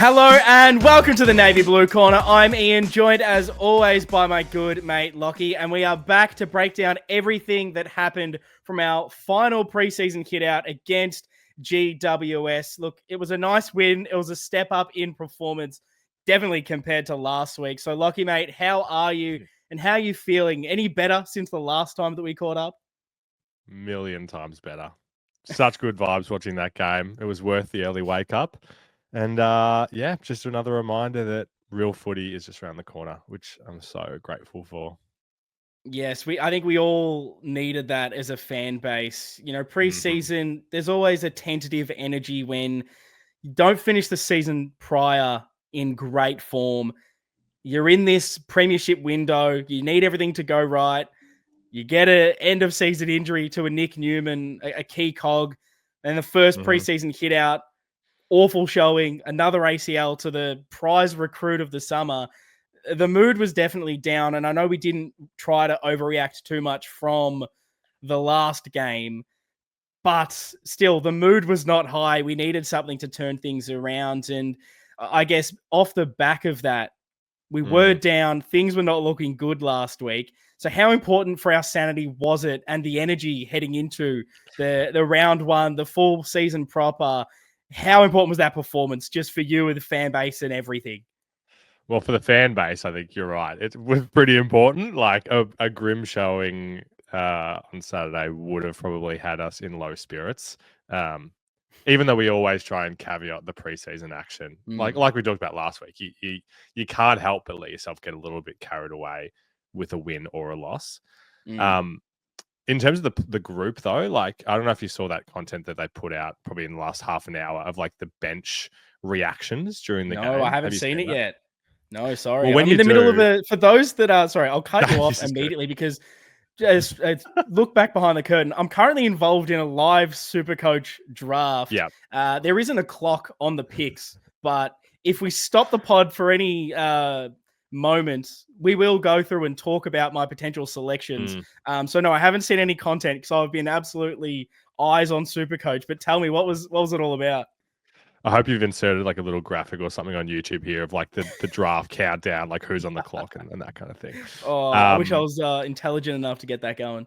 Hello and welcome to the Navy Blue Corner. I'm Ian, joined as always by my good mate Lockie, and we are back to break down everything that happened from our final preseason kit out against GWS. Look, it was a nice win. It was a step up in performance, definitely compared to last week. So Lockie, mate, how are you and how are you feeling? Any better since the last time that we caught up? Million times better. Such good vibes watching that game. It was worth the early wake up. And just another reminder that real footy is just around the corner, which I'm so grateful for. Yes, I think we all needed that as a fan base. You know, preseason, there's always a tentative energy when you don't finish the season prior in great form. You're in this premiership window. You need everything to go right. You get an end of season injury to a Nick Newman, a key cog, and the first preseason hit out. Awful showing, another ACL to the prize recruit of the summer. The mood was definitely down, and I know we didn't try to overreact too much from the last game, but still, the mood was not high. We needed something to turn things around, and I guess off the back of that, we were down. Things were not looking good last week. So how important for our sanity was it and the energy heading into the round one, the full season proper? How important was that performance just for you and the fan base and everything? Well, for the fan base, I think you're right. It was pretty important. Like a grim showing on Saturday would have probably had us in low spirits. Even though we always try and caveat the preseason action, like we talked about last week, you can't help but let yourself get a little bit carried away with a win or a loss. In terms of the group, though, like I don't know if you saw that content that they put out probably in the last half an hour of like the bench reactions during the game. No, I haven't seen it yet. No, sorry. Well, when I'm in the middle of a. For those that are sorry, I'll cut you off immediately because just look back behind the curtain. I'm currently involved in a live Supercoach draft. Yeah. There isn't a clock on the picks, but if we stop the pod for any moment, we will go through and talk about my potential selections. So no, I haven't seen any content because I've been absolutely eyes on Supercoach. But tell me, what was it all about? I hope you've inserted like a little graphic or something on YouTube here of like the draft countdown, like who's on the clock and that kind of thing. Oh, I wish I was intelligent enough to get that going.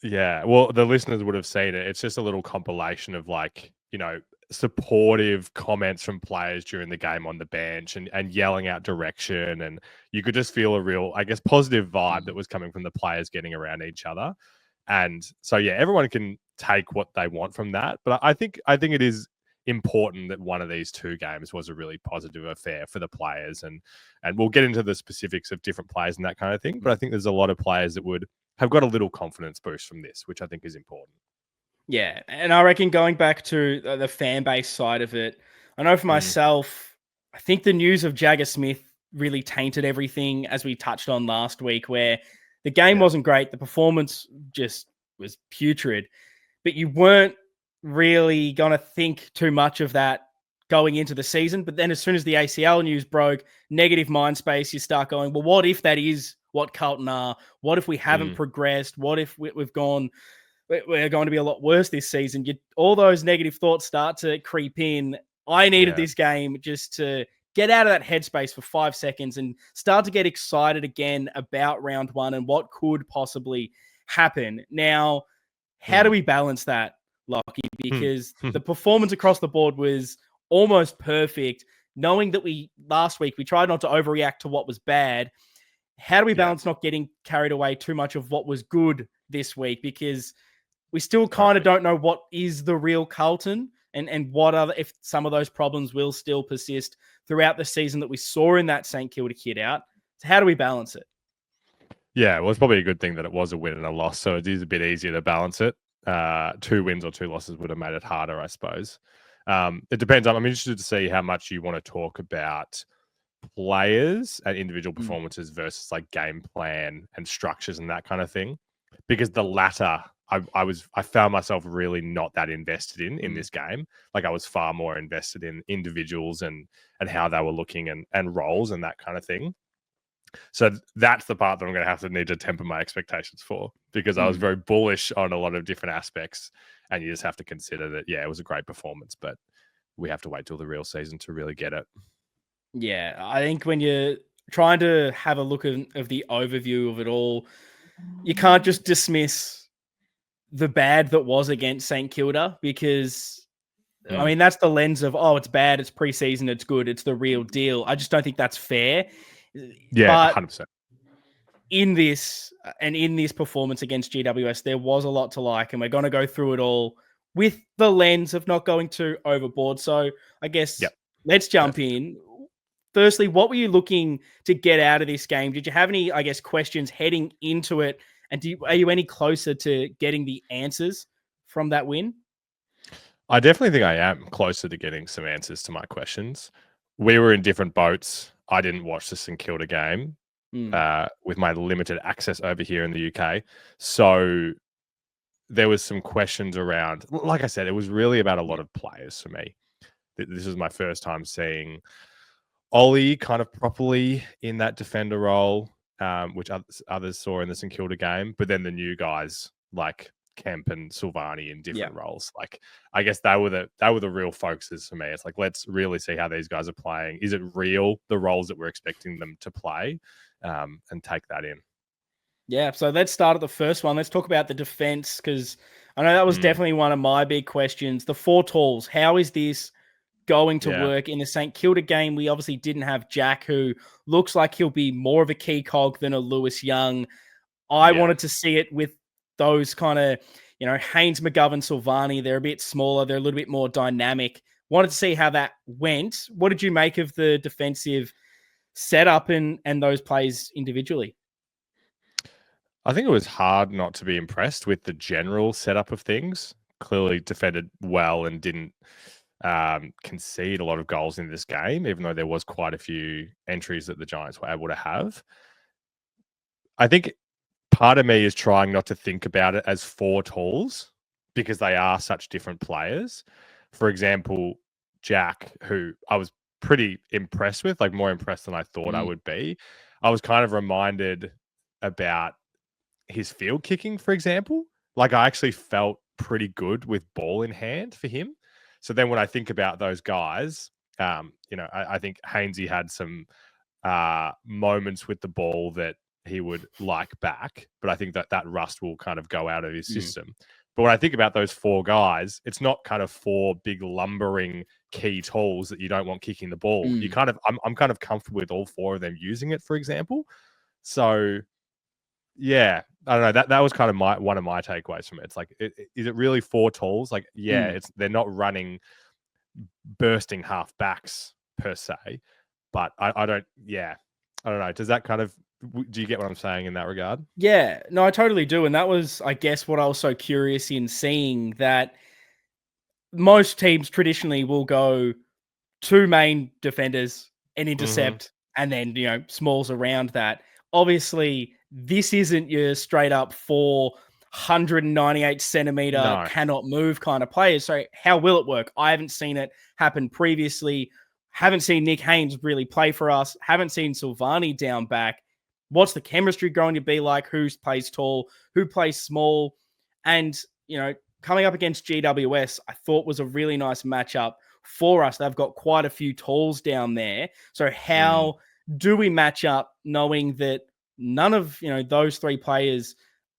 Yeah, well, the listeners would have seen it. It's just a little compilation of like, you know, supportive comments from players during the game on the bench and yelling out direction. And you could just feel a real, I guess, positive vibe that was coming from the players getting around each other. And so, yeah, everyone can take what they want from that. But I think it is important that one of these two games was a really positive affair for the players. And we'll get into the specifics of different players and that kind of thing. But I think there's a lot of players that would have got a little confidence boost from this, which I think is important. Yeah, and I reckon going back to the fan base side of it, I know for myself, I think the news of Jagger Smith really tainted everything, as we touched on last week, where the game wasn't great, the performance just was putrid, but you weren't really going to think too much of that going into the season. But then as soon as the ACL news broke, negative mind space, you start going, well, what if that is what Carlton are? What if we haven't progressed? What if we're going to be a lot worse this season? All those negative thoughts start to creep in. I needed this game just to get out of that headspace for 5 seconds and start to get excited again about round one and what could possibly happen. Now, how do we balance that, Lockie? Because the performance across the board was almost perfect, knowing that last week we tried not to overreact to what was bad. How do we balance not getting carried away too much of what was good this week? Because we still kind of don't know what is the real Carlton and what other, if some of those problems will still persist throughout the season that we saw in that St. Kilda kit out. So how do we balance it? Yeah, well, it's probably a good thing that it was a win and a loss, so it is a bit easier to balance it. 2 wins or 2 losses would have made it harder, I suppose. It depends. I'm interested to see how much you want to talk about players and individual performances versus like game plan and structures and that kind of thing, because the latter I found myself really not that invested in this game. Like I was far more invested in individuals and how they were looking and roles and that kind of thing. So that's the part that I'm going to need to temper my expectations for, because I was very bullish on a lot of different aspects, and you just have to consider that, yeah, it was a great performance, but we have to wait till the real season to really get it. Yeah, I think when you're trying to have a look of the overview of it all, you can't just dismiss the bad that was against St Kilda, because I mean, that's the lens of, oh, it's bad, it's preseason, it's good, it's the real deal. I just don't think that's fair. Yeah, But 100%. in this performance against GWS, there was a lot to like, and we're going to go through it all with the lens of not going too overboard. So I guess let's jump in. Firstly, what were you looking to get out of this game? Did you have any, I guess, questions heading into it? And are you any closer to getting the answers from that win? I definitely think I am closer to getting some answers to my questions. We were in different boats. I didn't watch the St Kilda game with my limited access over here in the UK. So there was some questions around, like I said, it was really about a lot of players for me. This is my first time seeing Ollie kind of properly in that defender role, which others saw in the St Kilda game. But then the new guys like Kemp and Silvani in different roles. Like, I guess they were the real focuses for me. It's like, let's really see how these guys are playing. Is it real, the roles that we're expecting them to play, and take that in? Yeah, so let's start at the first one. Let's talk about the defense, because I know that was definitely one of my big questions. The 4 talls, how is this going to work? In the St Kilda game, we obviously didn't have Jack, who looks like he'll be more of a key cog than a Lewis Young. I wanted to see it with those kind of, Haynes, McGovern, Silvani. They're a bit smaller. They're a little bit more dynamic. Wanted to see how that went. What did you make of the defensive setup and those plays individually? I think it was hard not to be impressed with the general setup of things. Clearly defended well and didn't concede a lot of goals in this game, even though there was quite a few entries that the Giants were able to have. I think part of me is trying not to think about it as 4 talls, because they are such different players. For example, Jack, who I was pretty impressed with, like more impressed than I thought I would be. I was kind of reminded about his field kicking, for example. Like, I actually felt pretty good with ball in hand for him. So then when I think about those guys, I think Hainsey had some moments with the ball that he would like back, but I think that rust will kind of go out of his system. But when I think about those 4 guys, it's not kind of 4 big lumbering key tools that you don't want kicking the ball. You kind of, I'm kind of comfortable with all 4 of them using it, for example. So yeah, I don't know. That was kind of one of my takeaways from it. It's like, is it really 4 tools? Like, they're not running bursting half backs per se, but I don't know. Does that kind of, do you get what I'm saying in that regard? Yeah, no, I totally do. And that was, I guess, what I was so curious in seeing, that most teams traditionally will go 2 main defenders, an intercept, and then, smalls around that. Obviously, this isn't your straight up 498 centimeter cannot move kind of players. So how will it work? I haven't seen it happen previously. Haven't seen Nick Haynes really play for us. Haven't seen Silvani down back. What's the chemistry going to be like? Who plays tall? Who plays small? And, coming up against GWS, I thought was a really nice matchup for us. They've got quite a few talls down there. So how do we match up knowing that none of, those 3 players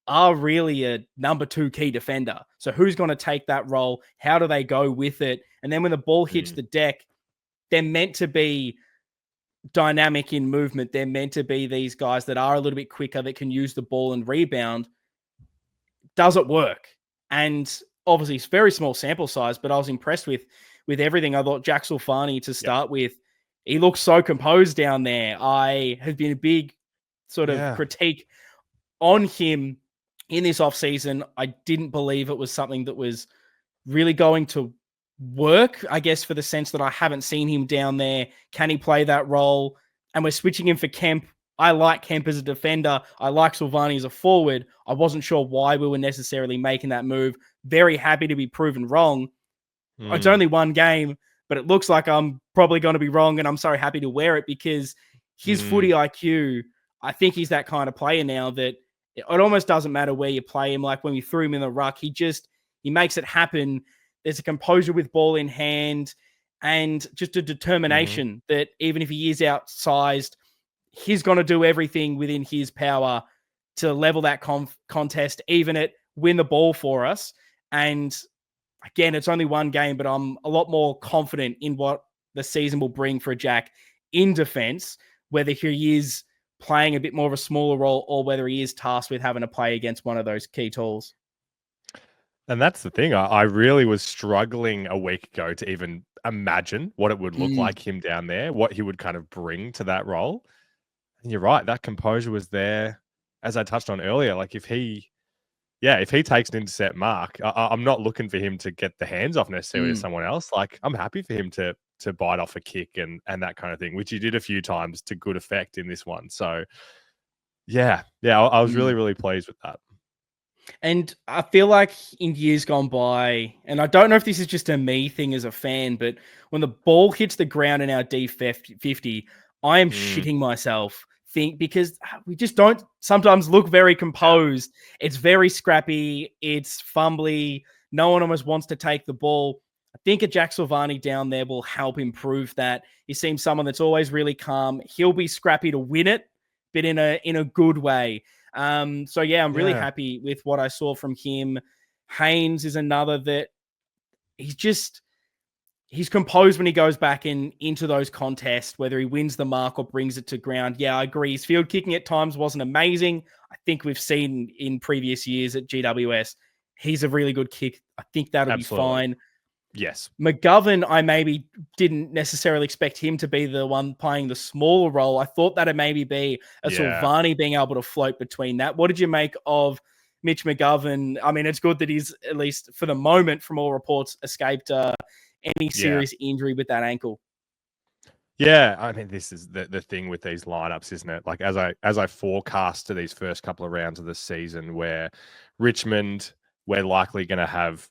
are really a number 2 key defender? So who's going to take that role? How do they go with it? And then when the ball hits the deck, they're meant to be dynamic in movement. They're meant to be these guys that are a little bit quicker, that can use the ball and rebound. Does it work? And obviously it's very small sample size, but I was impressed with everything. I thought Jack Silvani, to start with, he looks so composed down there. I have been a big sort of critique on him in this offseason. I didn't believe it was something that was really going to work, I guess, for the sense that I haven't seen him down there. Can he play that role? And we're switching him for Kemp. I like Kemp as a defender. I like Silvani as a forward. I wasn't sure why we were necessarily making that move. Very happy to be proven wrong. It's only 1 game, but it looks like I'm probably going to be wrong, and I'm so happy to wear it, because his footy IQ, I think he's that kind of player now that it almost doesn't matter where you play him. Like when we threw him in the ruck, he makes it happen. There's a composure with ball in hand. and just a Mm-hmm. determination that even if he is outsized, he's going to do everything within his power to level that contest, even at win the ball for us. And again, it's only one game, but I'm a lot more confident in what the season will bring for Jack in defense, whether he is playing a bit more of a smaller role or whether he is tasked with having to play against one of those key tools. And that's the thing. I really was struggling a week ago to even imagine what it would look like him down there, what he would kind of bring to that role. And you're right, that composure was there. As I touched on earlier, like if he takes an intercept mark, I'm not looking for him to get the hands off necessarily to someone else. Like I'm happy for him to bite off a kick and that kind of thing, which he did a few times to good effect in this one. So I was really, really pleased with that. And I feel like in years gone by, and I don't know if this is just a me thing as a fan, but when the ball hits the ground in our D50, I am shitting myself. Because we just don't sometimes look very composed. Yeah. It's very scrappy. It's fumbly. No one almost wants to take the ball. I think a Jack Silvani down there will help improve that. He seems someone that's always really calm. He'll be scrappy to win it, but in a good way. I'm really happy with what I saw from him. Haynes is another that he's composed when he goes back into those contests, whether he wins the mark or brings it to ground. Yeah, I agree. His field kicking at times wasn't amazing. I think we've seen in previous years at GWS, he's a really good kick. I think that'll be fine. Yes. McGovern, I maybe didn't necessarily expect him to be the one playing the smaller role. I thought that'd maybe be a Silvani being able to float between that. What did you make of Mitch McGovern? I mean, it's good that he's, at least for the moment, from all reports, escaped any serious injury with that ankle. Yeah, I mean, this is the thing with these lineups, isn't it? Like as I forecast to these first couple of rounds of the season, where Richmond, we're likely going to have,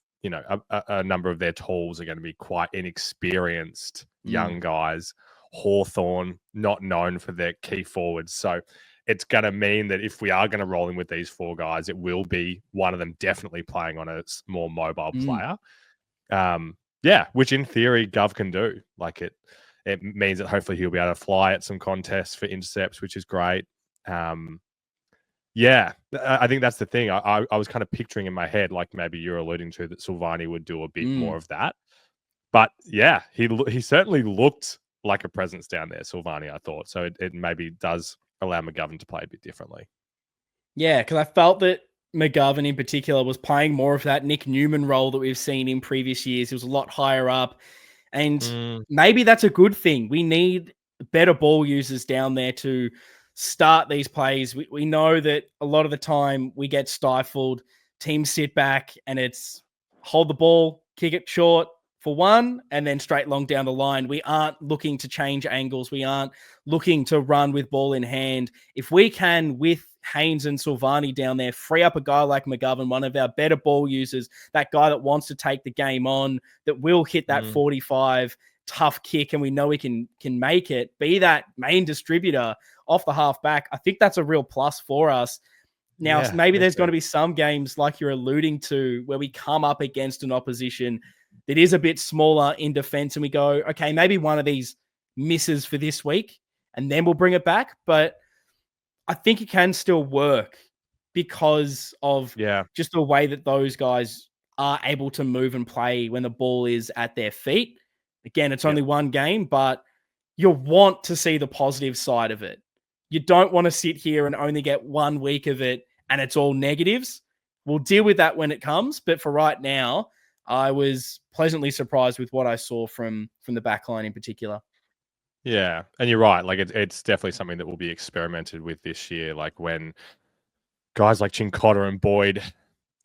a number of their tools are going to be quite inexperienced young guys. Hawthorn, not known for their key forwards. So it's going to mean that if we are going to roll in with these four guys, it will be one of them definitely playing on a more mobile player. Which in theory, Gov can do. Like it means that hopefully he'll be able to fly at some contests for intercepts, which is great. I think that's the thing. I was kind of picturing in my head, like maybe you're alluding to, that Silvani would do a bit more of that. But yeah, he certainly looked like a presence down there, Silvani, I thought. So it maybe does allow McGovern to play a bit differently. Yeah, because I felt that McGovern in particular was playing more of that Nick Newman role that we've seen in previous years. He was a lot higher up. And maybe that's a good thing. We need better ball users down there to start these plays. We know that a lot of the time we get stifled. Teams sit back and it's hold the ball, kick it short for one, and then straight long down the line. We aren't looking to change angles. We aren't looking to run with ball in hand. If we can, with Haynes and Silvani down there, free up a guy like McGovern, one of our better ball users, that guy that wants to take the game on, that will hit that 45 tough kick, and we know he can make it, be that main distributor off the half back. I think that's a real plus for us. Now, maybe there's going to be some games like you're alluding to where we come up against an opposition that is a bit smaller in defense and we go, okay, maybe one of these misses for this week and then we'll bring it back. But I think it can still work because of just the way that those guys are able to move and play when the ball is at their feet. Again, it's only one game, but you want to see the positive side of it. You don't want to sit here and only get 1 week of it and it's all negatives. We'll deal with that when it comes. But for right now, I was pleasantly surprised with what I saw from the back line in particular. Yeah, and you're right. Like it's definitely something that will be experimented with this year. Like when guys like Chincotta and Boyd,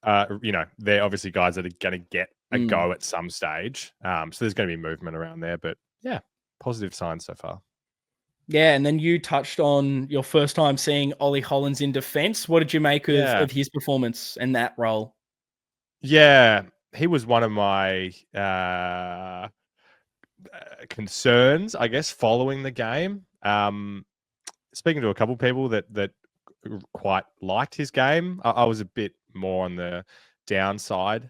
they're obviously guys that are going to get a go at some stage. So there's going to be movement around there. But yeah, positive signs so far. Yeah, and then you touched on your first time seeing Ollie Hollands in defence. What did you make of his performance and that role? Yeah, he was one of my concerns, I guess, following the game. Speaking to a couple of people that quite liked his game, I was a bit more on the downside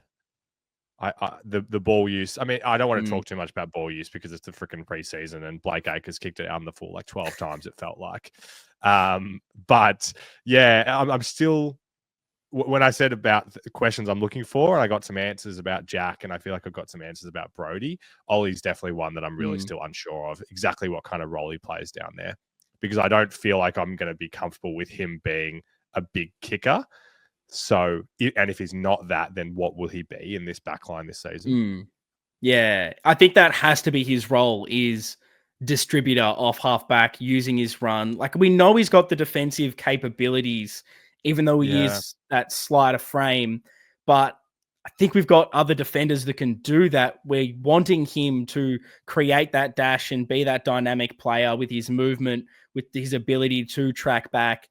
The ball use. I mean, I don't want to Mm, talk too much about ball use because it's the freaking preseason, and Blake Acres kicked it out on the full like 12 times. It felt like, but yeah, I'm still. When I said about the questions I'm looking for, and I got some answers about Jack, and I feel like I've got some answers about Brody. Ollie's definitely one that I'm really mm, still unsure of exactly what kind of role he plays down there, because I don't feel like I'm going to be comfortable with him being a big kicker. So, and if he's not that, then what will he be in this backline this season? mm. Yeah, I think that has to be his role is distributor off halfback using his run. Like we know he's got the defensive capabilities, even though he Yeah. is that slighter frame. But I think we've got other defenders that can do that. We're wanting him to create that dash and be that dynamic player with his movement, with his ability to track back,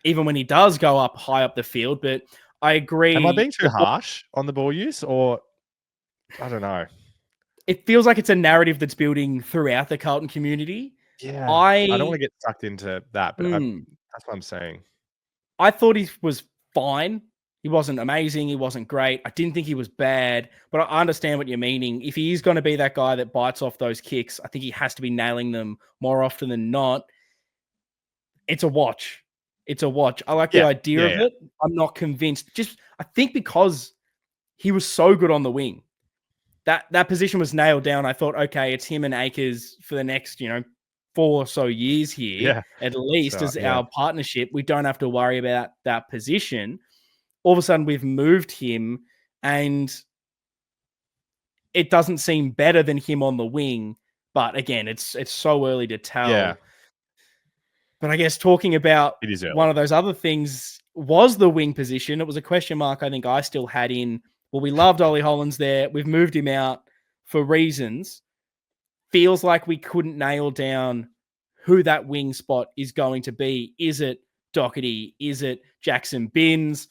even when he does go up high up the field. But I Am I agree. being too harsh on the ball use, or I don't know? It feels like it's a narrative that's building throughout the Carlton community. Yeah, I don't want I to get sucked into that, but mm, that's what I'm saying. I thought he was fine. He wasn't amazing. He wasn't great. I didn't think he was bad, but I understand what you're meaning. If he is going to be that guy that bites off those kicks, I think he has to be nailing them more often than not. It's a watch. It's a watch. I like the Yeah, idea yeah, of yeah, it. I'm not convinced. Just I think because he was so good on the wing. That position was nailed down. I thought, okay, it's him and Akers for the next, 4 or so years here, yeah. at least So as yeah, our partnership. We don't have to worry about that position. All of a sudden, we've moved him, and it doesn't seem better than him on the wing. But again, it's so early to yeah. tell. But I guess talking about It is one early. of those other things was the wing position. It was a question mark I think I still had in. Well, we loved Ollie Hollands there. We've moved him out for reasons. Feels like we couldn't nail down who that wing spot is going to be. Is it Doherty? Is it Jackson Binns?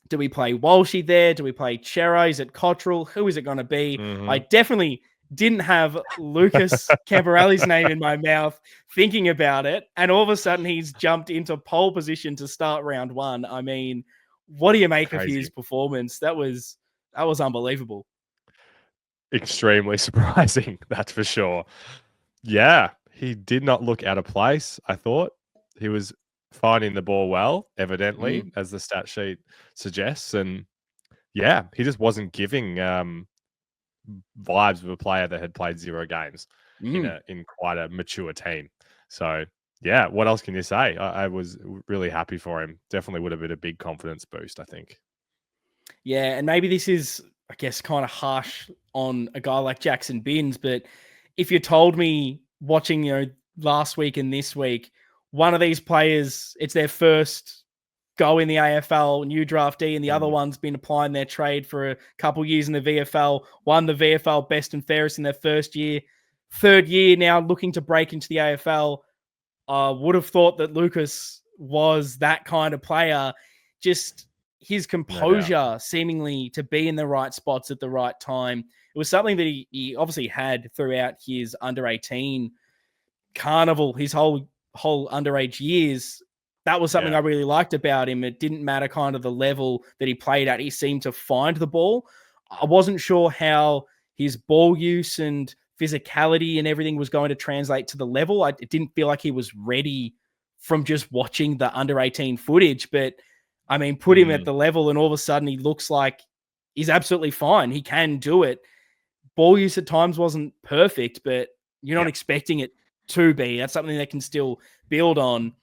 Do we play Walshy there? Do we play Chero? Is it Cottrell? Who is it going to be? I Mm-hmm. definitely didn't have Lucas Camporelli's name in my mouth thinking about it. And all of a sudden, he's jumped into pole position to start round one. I mean, what do you make of his Crazy. performance? That was unbelievable. Extremely surprising, that's for sure. Yeah, he did not look out of place, I thought. He was finding the ball well, evidently, Mm, as the stat sheet suggests. And yeah, he just wasn't giving vibes of a player that had played 0 games mm. in quite a mature team. So yeah, what else can you say? I was really happy for him. Definitely would have been a big confidence boost, I think. Yeah, and maybe this is, I guess, kind of harsh on a guy like Jackson Binns, but if you told me watching, last week and this week, one of these players, it's their first go in the AFL, new draftee, and the other Mm, one's been applying their trade for a couple years in the VFL, won the VFL best and fairest in their first year, third year now looking to break into the AFL. Would have thought that Lucas was that kind of player. Just his no doubt. composure, seemingly to be in the right spots at the right time. It was something that he obviously had throughout his under 18 carnival, his whole underage years. That was something Yeah. I really liked about him. It didn't matter kind of the level that he played at. He seemed to find the ball. I wasn't sure how his ball use and physicality and everything was going to translate to the level. It didn't feel like he was ready from just watching the under 18 footage. But I mean, put him at Mm, the level, and all of a sudden he looks like he's absolutely fine. He can do it. Ball use at times wasn't perfect, but you're not yeah. expecting it to be. That's something they can still build on.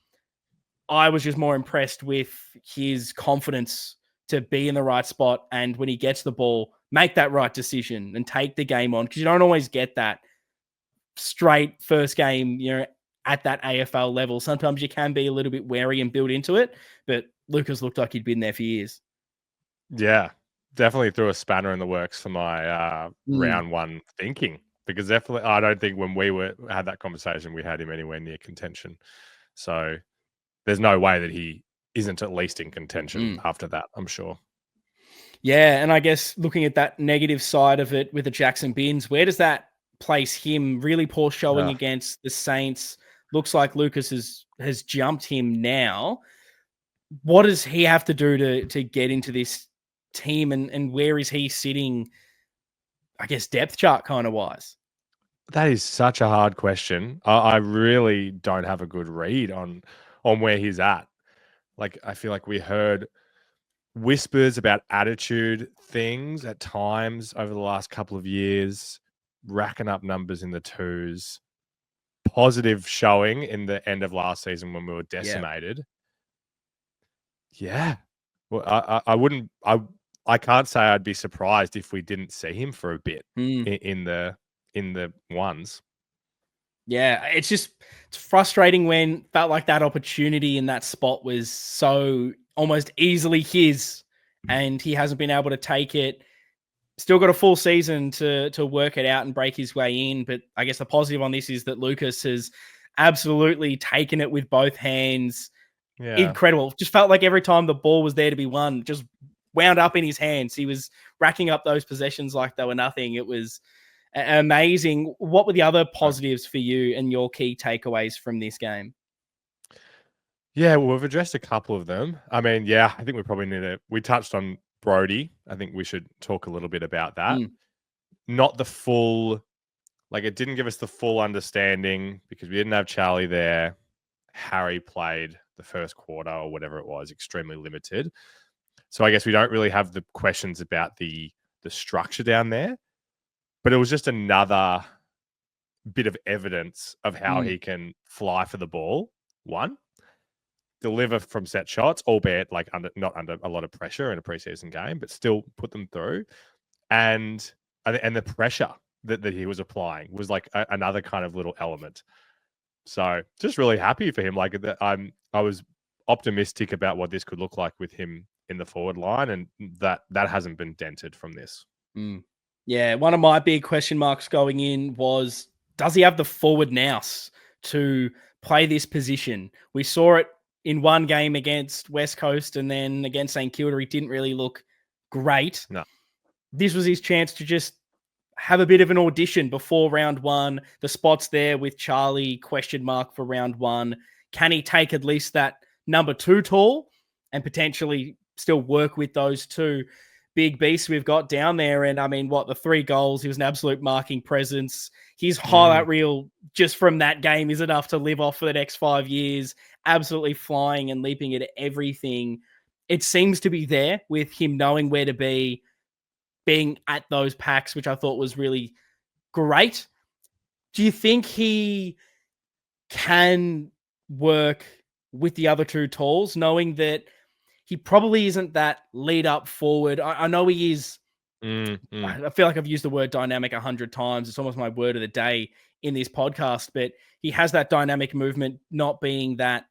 I was just more impressed with his confidence to be in the right spot, and when he gets the ball, make that right decision and take the game on, because you don't always get that straight first game, at that AFL level. Sometimes you can be a little bit wary and build into it, but Lucas looked like he'd been there for years. Yeah, definitely threw a spanner in the works for my Mm, round one thinking, because definitely I don't think when we had that conversation we had him anywhere near contention. So there's no way that he isn't at least in contention mm. after that, I'm sure. Yeah, and I guess looking at that negative side of it with the Jackson Binns, where does that place him? Really poor showing Uh, against the Saints. Looks like Lucas has jumped him now. What does he have to do to get into this team, and where is he sitting I guess, depth chart kind of wise? That is such a hard question. I really don't have a good read on where he's at. Like, I feel like we heard whispers about attitude things at times over the last couple of years, racking up numbers in the twos, positive showing in the end of last season when we were decimated. Yeah. Well, I wouldn't, I can't say I'd be surprised if we didn't see him for a bit in the ones. Yeah, it's frustrating when felt like that opportunity in that spot was so almost easily his, and he hasn't been able to take it. Still got a full season to work it out and break his way in. But I guess the positive on this is that Lucas has absolutely taken it with both hands. Yeah. Incredible. Just felt like every time the ball was there to be won, just wound up in his hands. He was racking up those possessions like they were nothing. It was amazing. What were the other positives for you and your key takeaways from this game? Yeah, well, we've addressed a couple of them. I mean, yeah, I think we probably need to. We touched on Brody. I think we should talk a little bit about that. Not the full, like, it didn't give us the full understanding because we didn't have Charlie there. Harry played the first quarter or whatever it was, extremely limited. So I guess we don't really have the questions about the structure down there. But it was just another bit of evidence of how he can fly for the ball. One, deliver from set shots, albeit like not under a lot of pressure in a preseason game, but still put them through. And the pressure that he was applying was like another kind of little element. So just really happy for him. Like I was optimistic about what this could look like with him in the forward line, and that hasn't been dented from this. Yeah, one of my big question marks going in was, does he have the forward nous to play this position? We saw it in one game against West Coast, and then against St Kilda, he didn't really look great. No. This was his chance to just have a bit of an audition before round one. The spot's there with Charlie, question mark for round one. Can he take at least that number 2 tall and potentially still work with those two big beasts we've got down there? And I mean, the 3 goals, he was an absolute marking presence. His highlight reel just from that game is enough to live off for the next 5 years, absolutely flying and leaping at everything. It seems to be there with him knowing where to be, being at those packs, which I thought was really great. Do you think he can work with the other 2 talls, knowing that he probably isn't that lead up forward? I know he is. I feel like I've used the word dynamic 100 times. It's almost my word of the day in this podcast, but he has that dynamic movement, not being that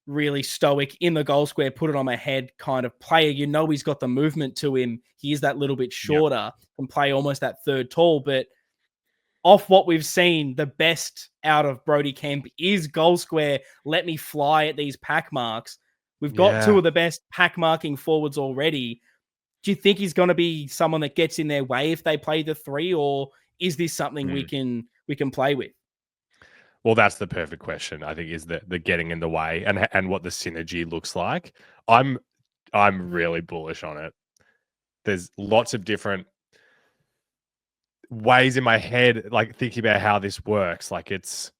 really stoic in the goal square, put it on my head kind of player. You know, he's got the movement to him. He is that little bit shorter, can play almost that third tall, but off what we've seen, the best out of Brody Kemp is goal square. Let me fly at these pack marks. We've got 2 of the best pack marking forwards already. Do you think he's going to be someone that gets in their way if they play the 3, or is this something we can play with? Well, that's the perfect question, I think, is the getting in the way and what the synergy looks like. I'm really bullish on it. There's lots of different ways in my head, like thinking about how this works. Like it's,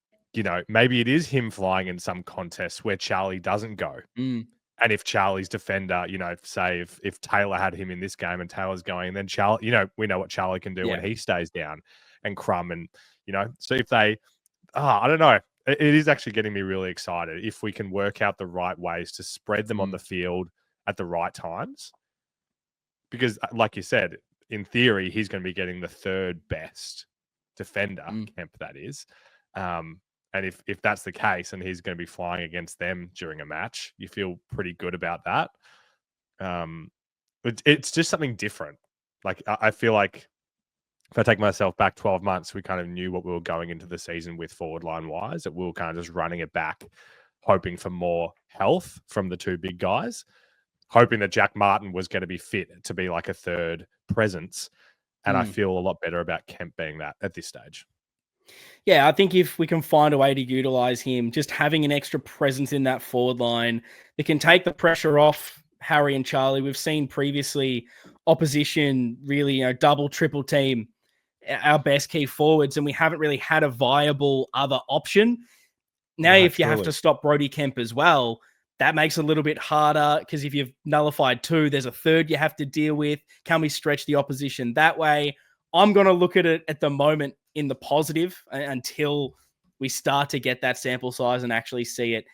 maybe it is him flying in some contests where Charlie doesn't go. And if Charlie's defender, say if Taylor had him in this game and Taylor's going, and then Charlie, we know what Charlie can do when he stays down, and Crum, and, so if they, I don't know. It is actually getting me really excited if we can work out the right ways to spread them on the field at the right times. Because like you said, in theory, he's going to be getting the 3rd best defender, Kemp, that is. And if that's the case and he's going to be flying against them during a match, you feel pretty good about that. It's just something different. Like I feel like if I take myself back 12 months, we kind of knew what we were going into the season with forward line wise, that we were kind of just running it back, hoping for more health from the 2 big guys, hoping that Jack Martin was going to be fit to be like a 3rd presence. And I feel a lot better about Kemp being that at this stage. Yeah, I think if we can find a way to utilize him, just having an extra presence in that forward line, it can take the pressure off Harry and Charlie. We've seen previously opposition really, double, triple team our best key forwards, and we haven't really had a viable other option. Now, No, if you have truly. to stop Brodie Kemp as well, that makes it a little bit harder because if you've nullified 2, there's a third you have to deal with. Can we stretch the opposition that way? I'm going to look at it at the moment in the positive until we start to get that sample size and actually see it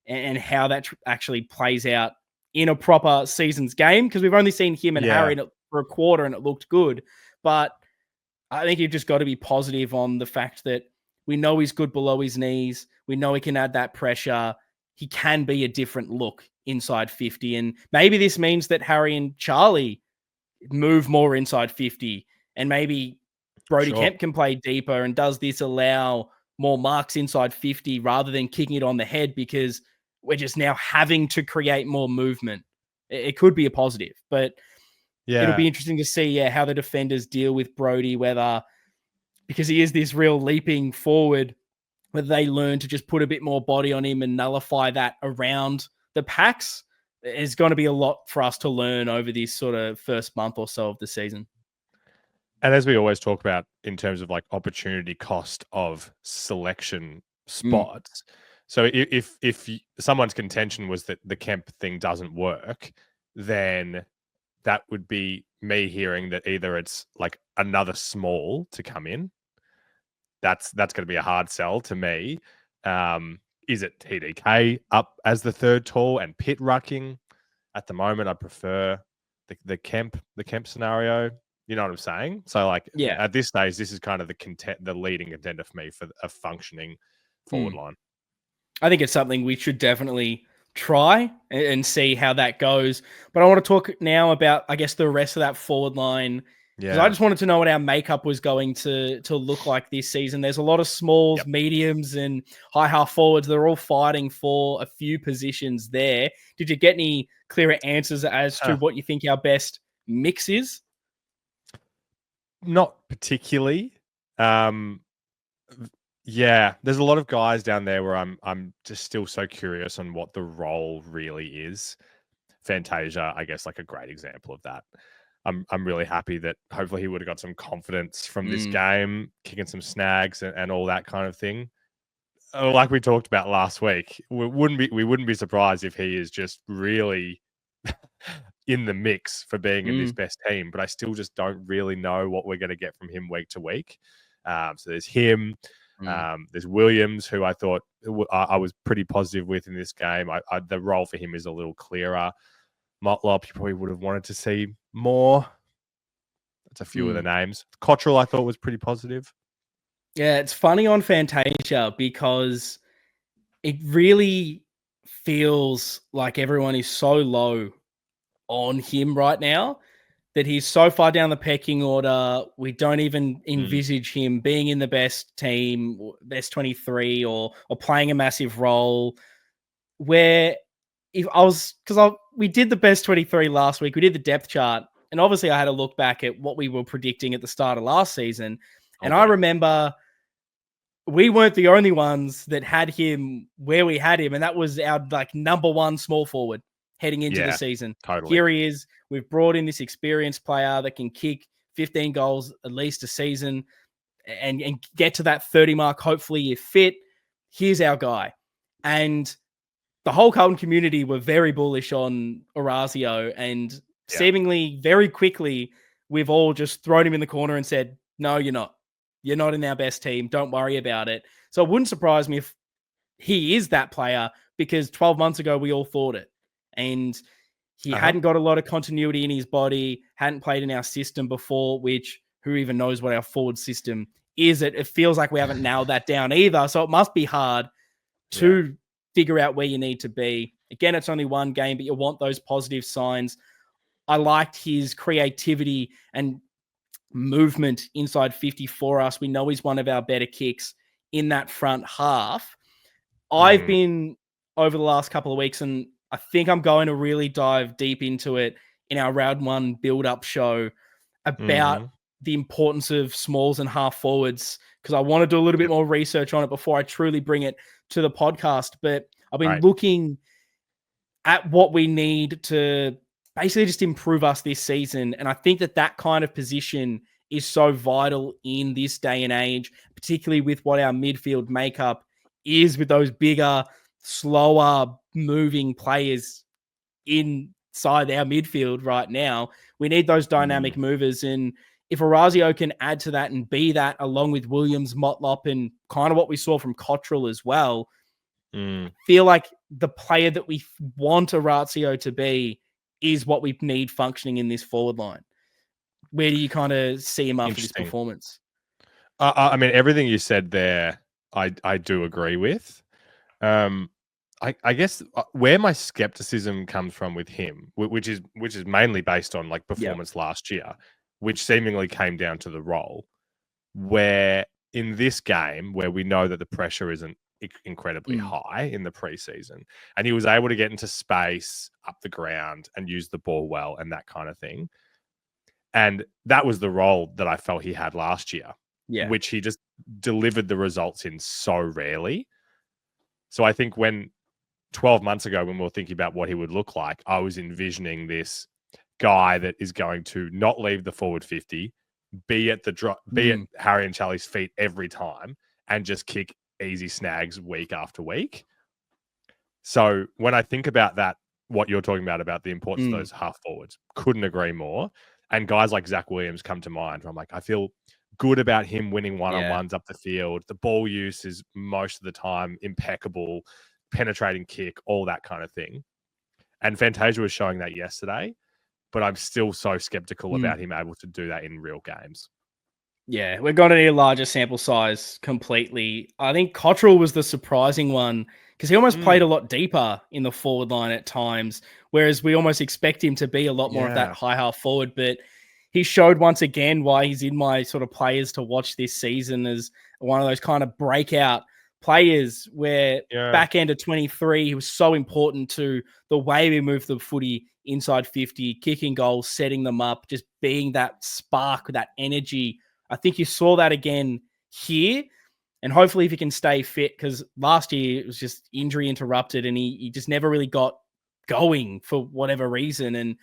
and how that actually plays out in a proper season's game, because we've only seen him and Harry for a quarter and it looked good. But I think you've just got to be positive on the fact that we know he's good below his knees. We know he can add that pressure. He can be a different look inside 50. And maybe this means that Harry and Charlie move more inside 50. And maybe Brodie Kemp can play deeper. And does this allow more marks inside 50 rather than kicking it on the head, because we're just now having to create more movement? It could be a positive, but it'll be interesting to see how the defenders deal with Brodie, whether, because he is this real leaping forward, whether they learn to just put a bit more body on him and nullify that around the packs. Is going to be a lot for us to learn over this sort of first month or so of the season. And as we always talk about in terms of like opportunity cost of selection spots. So if someone's contention was that the Kemp thing doesn't work, then that would be me hearing that either it's like another small to come in. That's going to be a hard sell to me. Is it TDK up as the third tall and pit rucking? At the moment, I prefer the Kemp scenario. You know what I'm saying? So like at this stage, this is kind of the leading contender for me for a functioning forward line. I think it's something we should definitely try and see how that goes. But I want to talk now about, I guess, the rest of that forward line. Because I just wanted to know what our makeup was going to look like this season. There's a lot of smalls, mediums, and high half forwards. They're all fighting for a few positions there. Did you get any clearer answers as to what you think our best mix is? Not particularly. There's a lot of guys down there where I'm just still so curious on what the role really is. Fantasia, I guess, like a great example of that. I'm really happy that hopefully he would have got some confidence from this game, kicking some snags and all that kind of thing. Like we talked about last week, we wouldn't be surprised if he is just really in the mix for being in this best team. But I still just don't really know what we're going to get from him week to week. So there's him. There's Williams, who I thought I was pretty positive with in this game. The role for him is a little clearer. Motlop, you probably would have wanted to see more. That's a few of the names. Cottrell, I thought, was pretty positive. Yeah, it's funny on Fantasia because it really feels like everyone is so low on him right now that he's so far down the pecking order. We don't even envisage him being in the best team, best 23, or playing a massive role. Where we did the best 23 last week, we did the depth chart, and obviously I had a look back at what we were predicting at the start of last season, and I remember we weren't the only ones that had him where we had him, and that was our like number one small forward heading into the season. Totally. Here he is. We've brought in this experienced player that can kick 15 goals at least a season and get to that 30 mark. Hopefully if fit. Here's our guy. And the whole Carlton community were very bullish on Orazio, and seemingly very quickly, we've all just thrown him in the corner and said, no, you're not. You're not in our best team. Don't worry about it. So it wouldn't surprise me if he is that player, because 12 months ago, we all thought it. And he hadn't got a lot of continuity in his body, hadn't played in our system before, which who even knows what our forward system is. It feels like we haven't nailed that down either. So it must be hard to figure out where you need to be. Again, it's only one game, but you want those positive signs. I liked his creativity and movement inside 50 for us. We know he's one of our better kicks in that front half. I've been over the last couple of weeks, and I think I'm going to really dive deep into it in our round one build-up show about the importance of smalls and half forwards, because I want to do a little bit more research on it before I truly bring it to the podcast. But I've been looking at what we need to basically just improve us this season. And I think that kind of position is so vital in this day and age, particularly with what our midfield makeup is with those bigger, slower moving players inside our midfield right now. We need those dynamic movers. And if Orazio can add to that and be that along with Williams, Motlop, and kind of what we saw from Cottrell as well, I feel like the player that we want Orazio to be is what we need functioning in this forward line. Where do you kind of see him after this performance? I mean, everything you said there, I do agree with. I guess where my skepticism comes from with him, which is mainly based on like performance last year, which seemingly came down to the role, where in this game where we know that the pressure isn't incredibly high in the preseason, and he was able to get into space up the ground and use the ball well and that kind of thing. And that was the role that I felt he had last year, which he just delivered the results in so rarely. So I think when 12 months ago, when we were thinking about what he would look like, I was envisioning this guy that is going to not leave the forward 50, be at Harry and Charlie's feet every time, and just kick easy snags week after week. So when I think about that, what you're talking about the importance of those half forwards, couldn't agree more. And guys like Zach Williams come to mind. I'm like, I feel good about him winning one-on-ones up the field. The ball use is most of the time impeccable, penetrating kick, all that kind of thing. And Fantasia was showing that yesterday, but I'm still so skeptical about him able to do that in real games. Yeah, we're going to need a larger sample size completely. I think Cottrell was the surprising one because he almost played a lot deeper in the forward line at times, whereas we almost expect him to be a lot more of that high half forward. But he showed once again why he's in my sort of players to watch this season as one of those kind of breakout players where back end of 23, he was so important to the way we move the footy inside 50, kicking goals, setting them up, just being that spark, that energy. I think you saw that again here. And hopefully if he can stay fit, because last year it was just injury interrupted and he just never really got going for whatever reason. And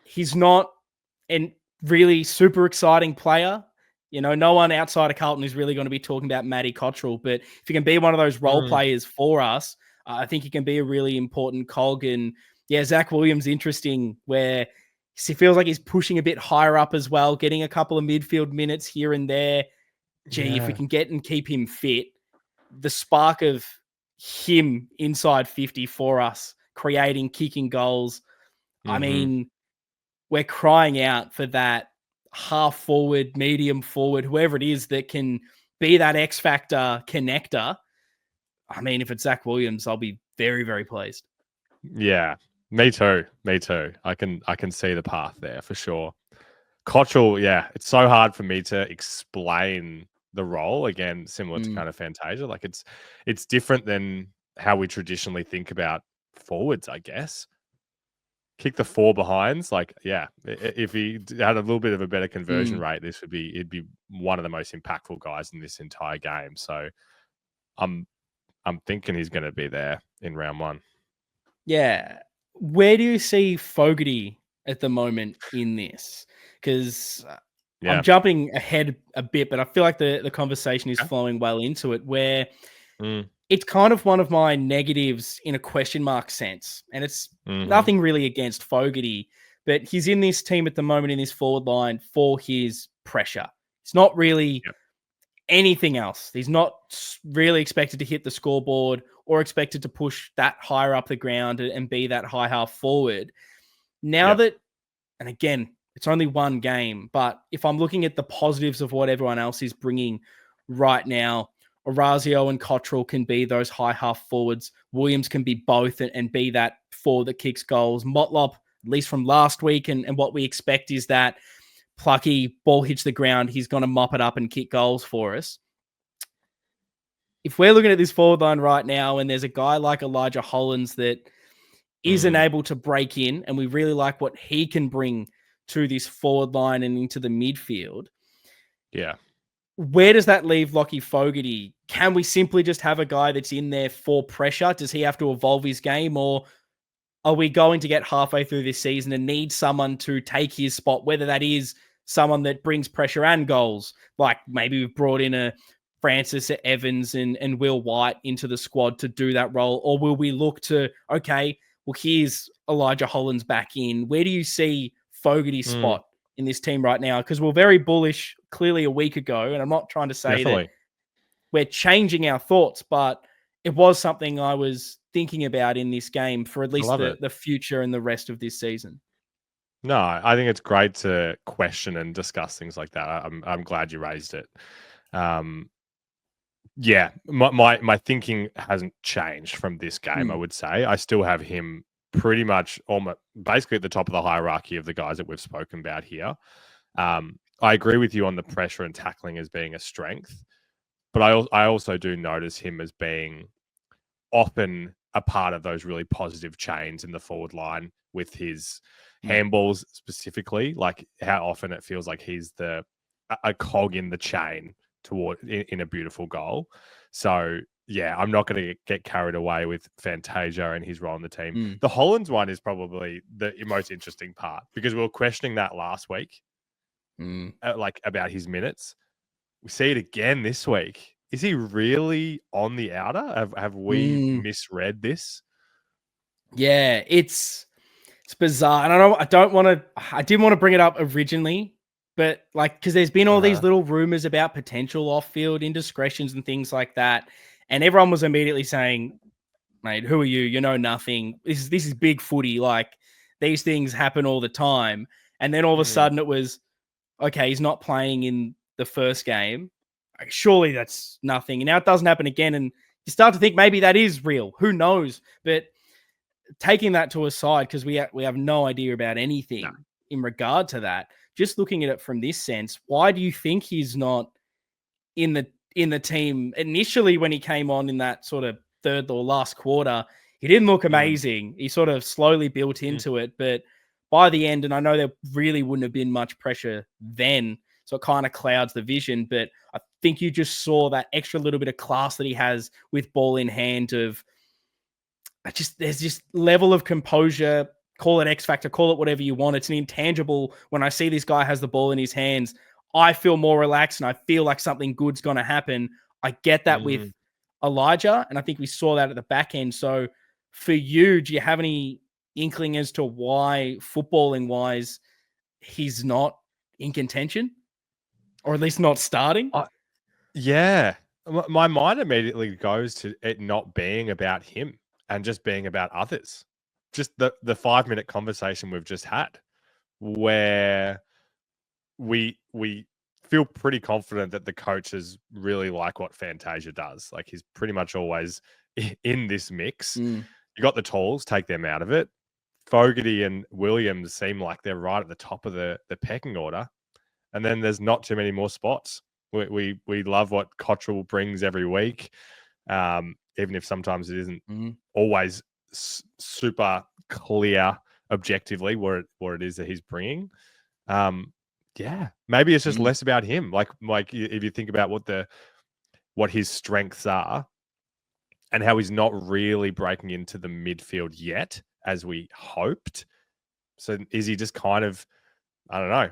he's not a really super exciting player. You know, no one outside of Carlton is really going to be talking about Matty Cottrell. But if he can be one of those role players for us, I think he can be a really important cog. And yeah, Zach Williams, interesting, where he feels like he's pushing a bit higher up as well, getting a couple of midfield minutes here and there. Gee, if we can get and keep him fit, the spark of him inside 50 for us, creating, kicking goals. I mean, we're crying out for that half forward, medium forward, whoever it is that can be that X factor connector. I mean, if it's Zach Williams, I'll be very, very pleased. Yeah, me too. I can see the path there for sure. Cottrell, it's so hard for me to explain the role, again, similar to kind of Fantasia. Like it's different than how we traditionally think about forwards, I guess. Kick the four behinds, if he had a little bit of a better conversion rate, it'd be one of the most impactful guys in this entire game. So I'm thinking he's going to be there in round one. Yeah. Where do you see Fogarty at the moment in this? Because I'm jumping ahead a bit, but I feel like the conversation is flowing well into it, where it's kind of one of my negatives in a question mark sense. And it's nothing really against Fogarty, but he's in this team at the moment in this forward line for his pressure. It's not really anything else. He's not really expected to hit the scoreboard or expected to push that higher up the ground and be that high half forward. Now that, and again, it's only one game, but if I'm looking at the positives of what everyone else is bringing right now, Orazio and Cottrell can be those high half forwards. Williams can be both and be that forward that kicks goals. Motlop, at least from last week, and what we expect is that plucky ball hits the ground, he's going to mop it up and kick goals for us. If we're looking at this forward line right now and there's a guy like Elijah Hollands that isn't able to break in, and we really like what he can bring to this forward line and into the midfield. Yeah. Where does that leave Lockie Fogarty? Can we simply just have a guy that's in there for pressure? Does he have to evolve his game, or are we going to get halfway through this season and need someone to take his spot, whether that is someone that brings pressure and goals. Like maybe we've brought in a Francis Evans and Will White into the squad to do that role? Or will we look to, okay, well, here's Elijah Hollands back in. Where do you see Fogarty's spot in this team right now? Because we're very bullish clearly a week ago, and I'm not trying to say that we're changing our thoughts, but it was something I was thinking about in this game for at least the future and the rest of this season. No, I think it's great to question and discuss things like that. I'm glad you raised it. Yeah, my thinking hasn't changed from this game. I would say I still have him pretty much almost basically at the top of the hierarchy of the guys that we've spoken about here. I agree with you on the pressure and tackling as being a strength, but I also do notice him as being often a part of those really positive chains in the forward line with his handballs specifically, like how often it feels like he's a cog in the chain toward in a beautiful goal. So yeah, I'm not going to get carried away with Fantasia and his role in the team. The Hollands one is probably the most interesting part because we were questioning that last week, like about his minutes. We see it again this week. Is he really on the outer? Have we misread this? Yeah, it's bizarre. And I didn't want to bring it up originally, but like, because there's been all these little rumors about potential off-field indiscretions and things like that. And everyone was immediately saying, mate, who are you? You know nothing. This is big footy. Like, these things happen all the time. And then all of a sudden it was, okay, he's not playing in the first game. Like, surely that's nothing. And now it doesn't happen again. And you start to think maybe that is real. Who knows? But taking that to a side, because we have no idea about anything in regard to that. Just looking at it from this sense, why do you think he's not in the team initially when he came on in that sort of third or last quarter? He didn't look amazing. He sort of slowly built into it, but by the end, and I know there really wouldn't have been much pressure then, so it kind of clouds the vision, but I think you just saw that extra little bit of class that he has with ball in hand of there's this level of composure, call it X factor, call it whatever you want. It's an intangible. When I see this guy has the ball in his hands, I feel more relaxed and I feel like something good's going to happen. I get that with Elijah, and I think we saw that at the back end. So for you, do you have any inkling as to why, footballing wise, he's not in contention, or at least not starting? Yeah, my mind immediately goes to it not being about him and just being about others. Just the 5-minute conversation we've just had, where we feel pretty confident that the coaches really like what Fantasia does. Like, he's pretty much always in this mix. You got the tools, take them out of it. Fogarty and Williams seem like they're right at the top of the pecking order. And then there's not too many more spots. We love what Cottrell brings every week, even if sometimes it isn't always super clear objectively what it is that he's bringing. Yeah, maybe it's just less about him. Like if you think about what his strengths are and how he's not really breaking into the midfield yet, as we hoped. So is he just kind of, I don't know,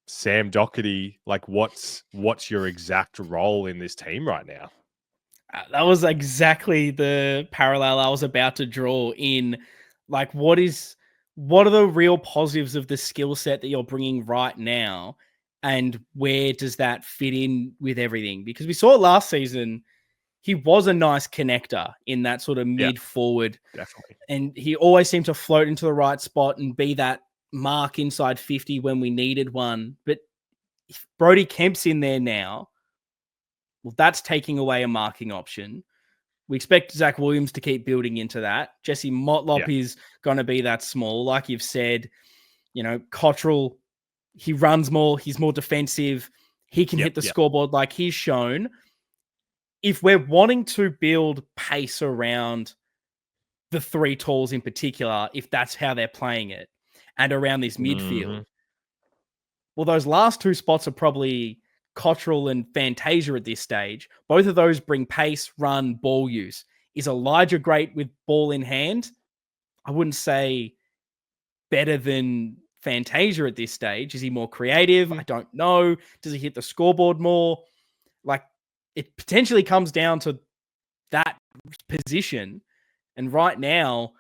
Sam Doherty, like what's your exact role in this team right now? That was exactly the parallel I was about to draw in. Like, what are the real positives of the skill set that you're bringing right now? And where does that fit in with everything? Because we saw last season, he was a nice connector in that sort of mid forward. Definitely. And he always seemed to float into the right spot and be that mark inside 50 when we needed one. But if Brody Kemp's in there now, well, that's taking away a marking option. We expect Zach Williams to keep building into that. Jesse Motlop is going to be that small. Like you've said, Cottrell, he runs more. He's more defensive. He can hit the scoreboard like he's shown. If we're wanting to build pace around the three talls in particular, if that's how they're playing it, and around this midfield, well, those last two spots are probably Cottrell and Fantasia at this stage. Both of those bring pace, run, ball use. Is Elijah great with ball in hand? I wouldn't say better than Fantasia at this stage? Is he more creative? Mm. I don't know. Does he hit the scoreboard more? Like, it potentially comes down to that position. And right now,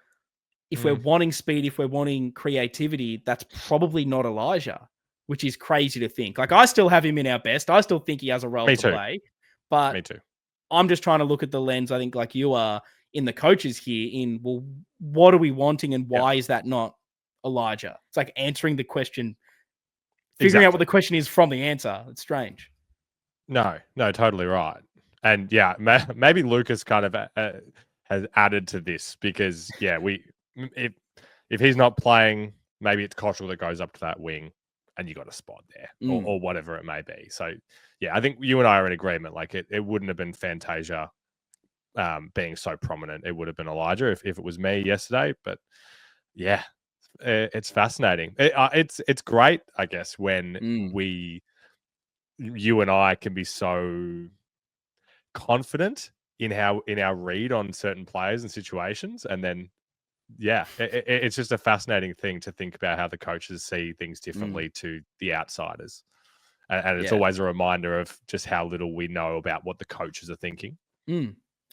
if we're wanting speed, if we're wanting creativity, that's probably not Elijah, which is crazy to think. Like, I still have him in our best. I still think he has a role Me to too. play. But Me too. I'm just trying to look at the lens, I think, like you are in the coaches here in, well, what are we wanting and why is that not Elijah? It's like answering the question, figuring out what the question is from the answer. It's strange. No, totally right. And yeah, maybe Lucas kind of has added to this because if he's not playing, maybe it's Cottrell that goes up to that wing, and you got a spot there, or whatever it may be. So yeah, I think you and I are in agreement. Like it wouldn't have been Fantasia being so prominent. It would have been Elijah if it was me yesterday. But yeah, it's fascinating. It's great, I guess, when you and I can be so confident in our read on certain players and situations, and then it's just a fascinating thing to think about how the coaches see things differently to the outsiders, and it's always a reminder of just how little we know about what the coaches are thinking.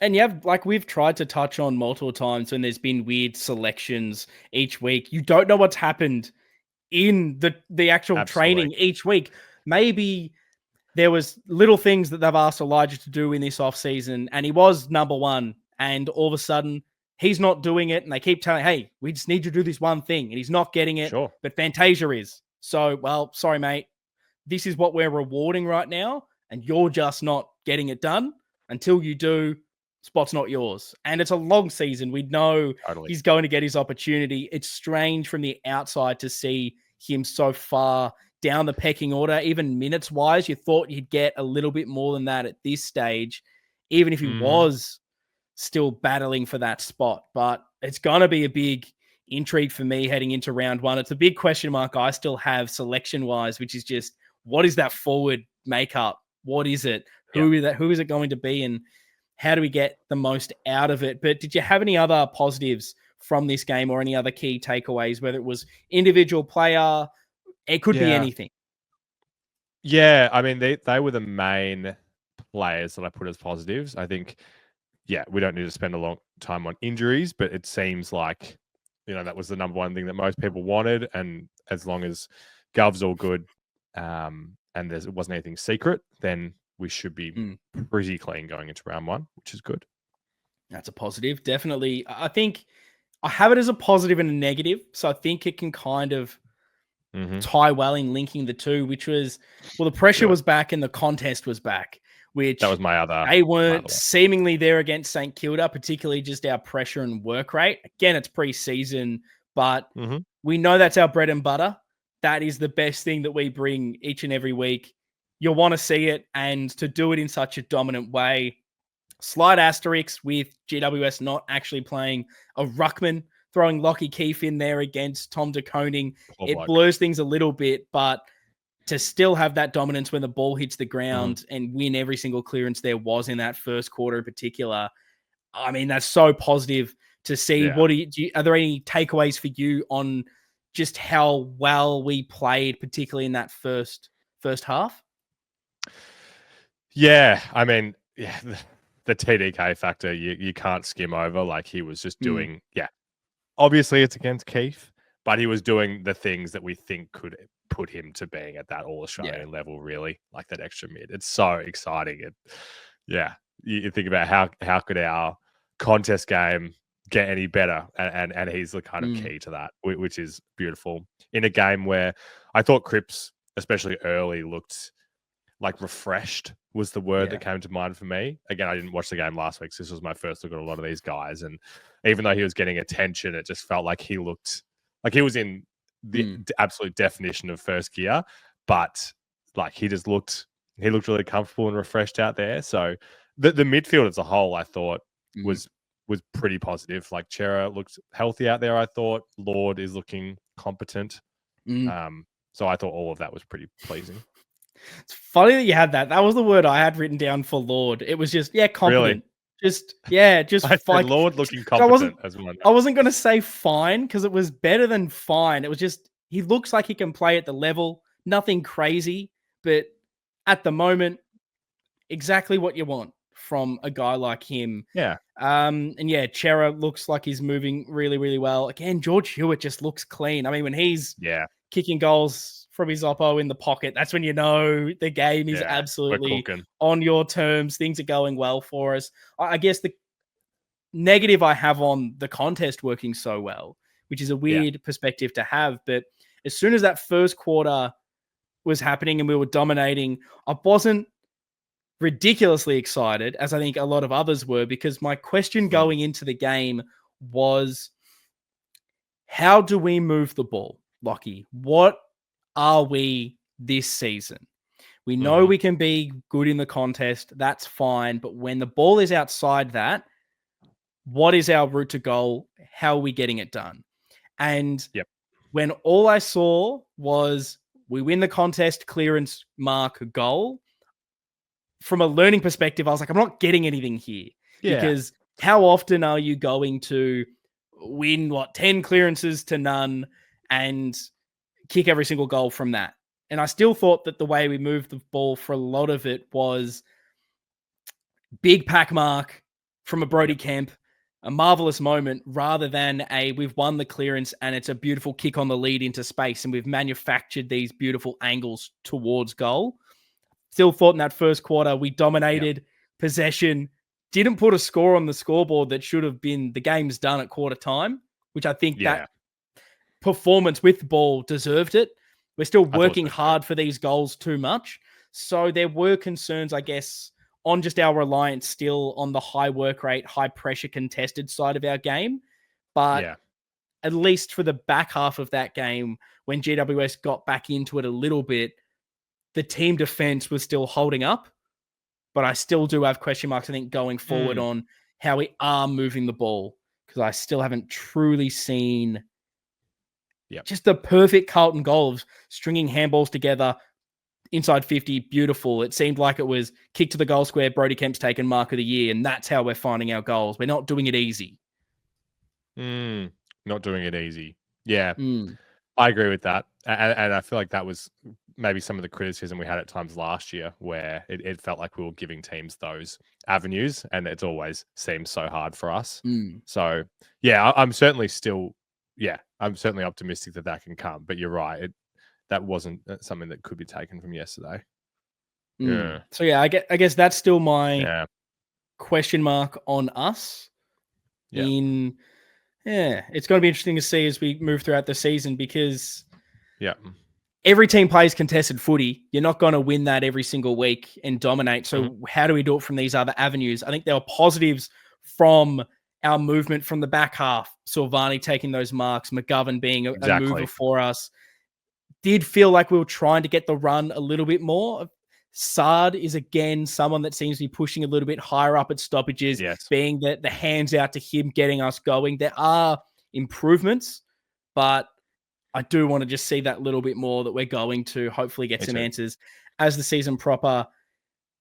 And like we've tried to touch on multiple times when there's been weird selections each week, you don't know what's happened in the actual training each week. Maybe there was little things that they've asked Elijah to do in this offseason, and he was number one, and all of a sudden he's not doing it, and they keep telling, hey, we just need you to do this one thing, and he's not getting it, but Fantasia is. So, well, sorry, mate. This is what we're rewarding right now, and you're just not getting it done. Until you do, spot's not yours. And it's a long season. We know he's going to get his opportunity. It's strange from the outside to see him so far down the pecking order, even minutes wise. You thought you'd get a little bit more than that at this stage, even if he was still battling for that spot. But it's going to be a big intrigue for me heading into round one. It's a big question mark I still have selection wise, which is just, what is that forward makeup? What is it? Who is it going to be? And how do we get the most out of it? But did you have any other positives from this game or any other key takeaways, whether it was individual player? It could be anything. Yeah, I mean, they were the main players that I put as positives. I think, we don't need to spend a long time on injuries, but it seems like, that was the number one thing that most people wanted. And as long as Gov's all good and it wasn't anything secret, then we should be pretty clean going into round one, which is good. That's a positive. Definitely. I think I have it as a positive and a negative. So I think it can kind of tie well in linking the two, which was, well, the pressure was back and the contest was back, which that was my other. They weren't seemingly there against St. Kilda, particularly just our pressure and work rate. Again, it's pre-season, but we know that's our bread and butter. That is the best thing that we bring each and every week. You'll want to see it, and to do it in such a dominant way. Slight asterisk with GWS not actually playing a ruckman, throwing Lockie Keefe in there against Tom de Koning. It blurs things a little bit, but to still have that dominance when the ball hits the ground and win every single clearance there was in that first quarter in particular, I mean, that's so positive to see. What are there any takeaways for you on just how well we played, particularly in that first half? Yeah, I mean, the TDK factor you can't skim over. Like, he was just doing, obviously it's against Keith, but he was doing the things that we think could put him to being at that All-Australian level, really, like that extra mid. It's so exciting. You think about how could our contest game get any better, and he's the kind of key to that, which is beautiful. In a game where I thought Cripps, especially early, looked like refreshed was the word that came to mind for me. Again, I didn't watch the game last week, so this was my first look at a lot of these guys. And even though he was getting attention, it just felt like he looked like he was in the absolute definition of first gear. But like he looked really comfortable and refreshed out there. So the midfield as a whole, I thought was pretty positive. Like, Chera looked healthy out there, I thought. Lord is looking competent. So I thought all of that was pretty pleasing. It's funny that you had that. That was the word I had written down for Lord. It was just, competent. Really? Just I said Lord looking competent as well. I wasn't going to say fine because it was better than fine. It was just he looks like he can play at the level. Nothing crazy, but at the moment, exactly what you want from a guy like him. Yeah. And yeah, Chera looks like he's moving really, really well. Again, George Hewitt just looks clean. I mean, when he's kicking goals from his oppo in the pocket, that's when you know the game is absolutely on your terms. Things are going well for us. I guess the negative I have on the contest working so well, which is a weird perspective to have, but as soon as that first quarter was happening and we were dominating, I wasn't ridiculously excited, as I think a lot of others were, because my question going into the game was, how do we move the ball, Lockie? What are we this season? We know we can be good in the contest. That's fine. But when the ball is outside that, what is our route to goal? How are we getting it done? And when all I saw was we win the contest, clearance, mark, goal, from a learning perspective, I was like, I'm not getting anything here. Because how often are you going to win, 10 clearances to none and kick every single goal from that? And I still thought that the way we moved the ball for a lot of it was big pack mark from a Brody Kemp, a marvelous moment, rather than we've won the clearance and it's a beautiful kick on the lead into space and we've manufactured these beautiful angles towards goal. Still thought in that first quarter, we dominated possession, didn't put a score on the scoreboard that should have been the game's done at quarter time, which I think that performance with the ball deserved it. We're still working hard for these goals too much. So there were concerns, I guess, on just our reliance still on the high work rate, high pressure contested side of our game. But at least for the back half of that game, when GWS got back into it a little bit, the team defense was still holding up, but I still do have question marks, I think, going forward on how we are moving the ball, because I still haven't truly seen just the perfect Carlton goal of stringing handballs together inside 50. Beautiful. It seemed like it was kick to the goal square, Brody Kemp's taken mark of the year, and that's how we're finding our goals. We're not doing it easy. Not doing it easy. Yeah, I agree with that. And I feel like that was maybe some of the criticism we had at times last year, where it felt like we were giving teams those avenues, and it's always seemed so hard for us. So, yeah, I'm certainly I'm certainly optimistic that can come. But you're right. That wasn't something that could be taken from yesterday. Yeah. So, yeah, I guess that's still my question mark on us. It's going to be interesting to see as we move throughout the season, because every team plays contested footy. You're not going to win that every single week and dominate. So how do we do it from these other avenues? I think there were positives from our movement from the back half. Silvani taking those marks, McGovern being a mover for us. Did feel like we were trying to get the run a little bit more. Saad is, again, someone that seems to be pushing a little bit higher up at stoppages, being the hands out to him, getting us going. There are improvements, but I do want to just see that little bit more, that we're going to hopefully get some answers as the season proper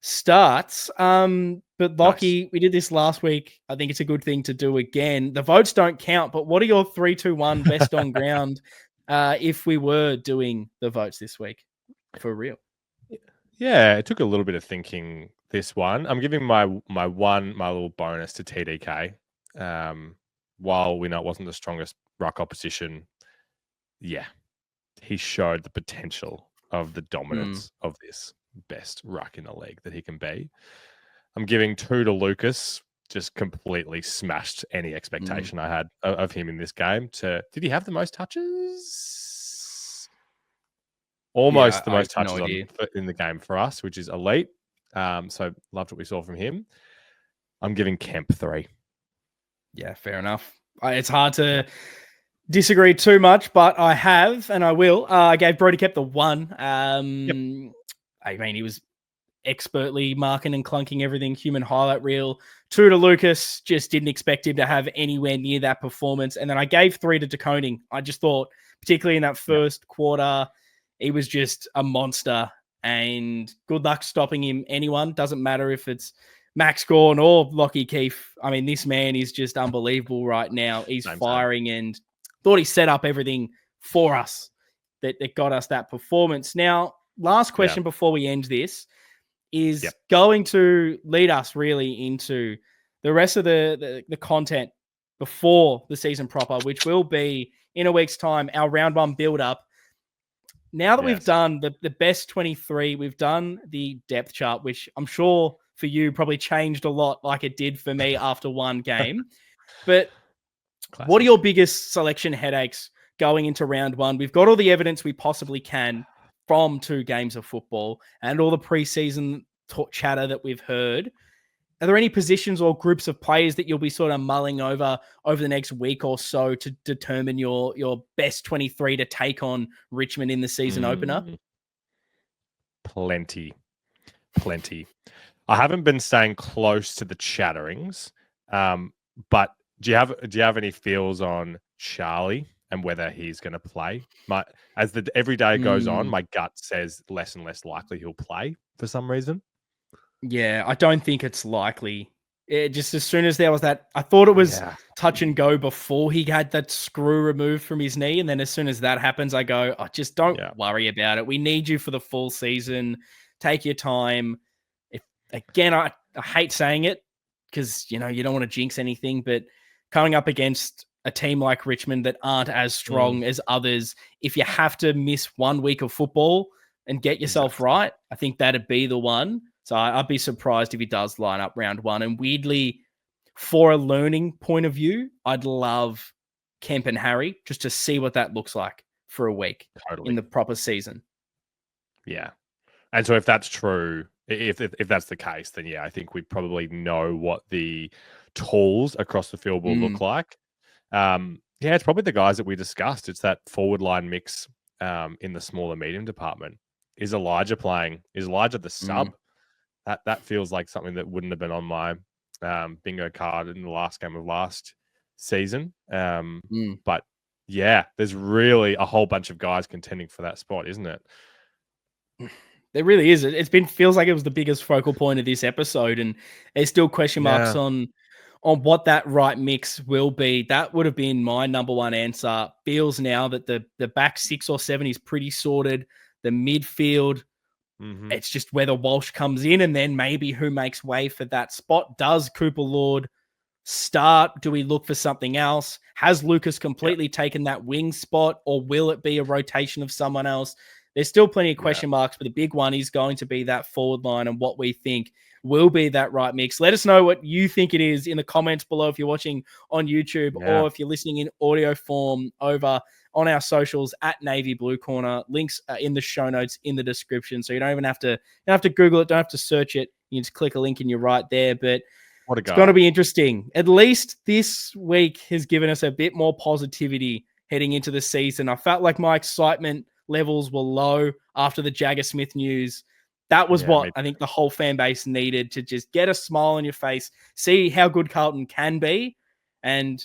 starts. But Lockie, we did this last week. I think it's a good thing to do again. The votes don't count, but what are your 3, 2, 1 best on ground if we were doing the votes this week for real? Yeah, it took a little bit of thinking, this one. I'm giving my little bonus to TDK. While we know it wasn't the strongest ruck opposition, he showed the potential of the dominance of this best ruck in the league that he can be. I'm giving 2 to Lucas. Just completely smashed any expectation I had of him in this game. Did he have the most touches? Almost the most touches in the game for us, which is elite. So loved what we saw from him. I'm giving Kemp 3. Yeah, fair enough. It's hard to disagree too much, but I have, and I will. I gave Brody Kemp the 1. I mean, he was expertly marking and clunking everything, human highlight reel. 2 to Lucas, just didn't expect him to have anywhere near that performance. And then I gave 3 to DeConing. I just thought, particularly in that first quarter, he was just a monster, and good luck stopping him. Anyone, doesn't matter if it's Max Gawn or Lockie Keefe. I mean, this man is just unbelievable right now. He's firing and thought he set up everything for us that got us that performance. Now, last question before we end this is going to lead us really into the rest of the content before the season proper, which will be in a week's time, our round one build-up. Now that we've done the best 23, we've done the depth chart, which I'm sure for you probably changed a lot like it did for me after one game. But Classic. What are your biggest selection headaches going into round one? We've got all the evidence we possibly can from 2 games of football and all the preseason chatter that we've heard. Are there any positions or groups of players that you'll be sort of mulling over the next week or so to determine your best 23 to take on Richmond in the season opener? Plenty. I haven't been staying close to the chatterings, but do you have any feels on Charlie and whether he's going to play? As every day goes on, my gut says less and less likely he'll play for some reason. Yeah, I don't think it's likely. Just as soon as there was that, I thought it was touch and go before he had that screw removed from his knee. And then as soon as that happens, I go, just don't worry about it. We need you for the full season. Take your time. Again, I hate saying it because, you don't want to jinx anything, but coming up against a team like Richmond that aren't as strong as others, if you have to miss 1 week of football and get yourself right, I think that'd be the one. So I'd be surprised if he does line up round one. And weirdly, for a learning point of view, I'd love Kemp and Harry just to see what that looks like for a week in the proper season. Yeah. And so if that's true, if that's the case, then I think we probably know what the tools across the field will look like. It's probably the guys that we discussed. It's that forward line mix in the smaller medium department. Is Elijah playing? Is Elijah the sub? That feels like something that wouldn't have been on my bingo card in the last game of last season. But there's really a whole bunch of guys contending for that spot, isn't it? There really is. Feels like it was the biggest focal point of this episode, and there's still question marks on what that right mix will be. That would have been my number one answer. Feels now that the back 6 or 7 is pretty sorted. The midfield, it's just whether Walsh comes in and then maybe who makes way for that spot. Does Cooper Lord start? Do we look for something else? Has Lucas completely taken that wing spot, or will it be a rotation of someone else? There's still plenty of question marks, but the big one is going to be that forward line and what we think will be that right mix. Let us know what you think it is in the comments below if you're watching on YouTube or if you're listening in audio form over on our socials at Navy Blue Corner. Links are in the show notes in the description, so you don't even have to Google it, don't have to search it. You just click a link and you're right there. But it's going to be interesting. At least this week has given us a bit more positivity heading into the season. I felt like my excitement levels were low after the Jagger Smith news. That was what I think the whole fan base needed, to just get a smile on your face, see how good Carlton can be. And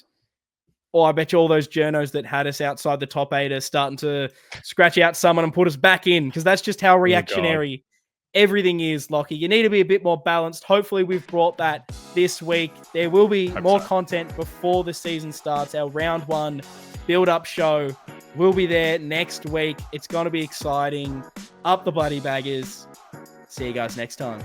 I bet you all those journos that had us outside the top 8 are starting to scratch out someone and put us back in, because that's just how reactionary everything is, Lockie. You need to be a bit more balanced. Hopefully we've brought that this week. There will be more content before the season starts. Our round 1 build-up show will be there next week. It's going to be exciting. Up the bloody baggers. See you guys next time.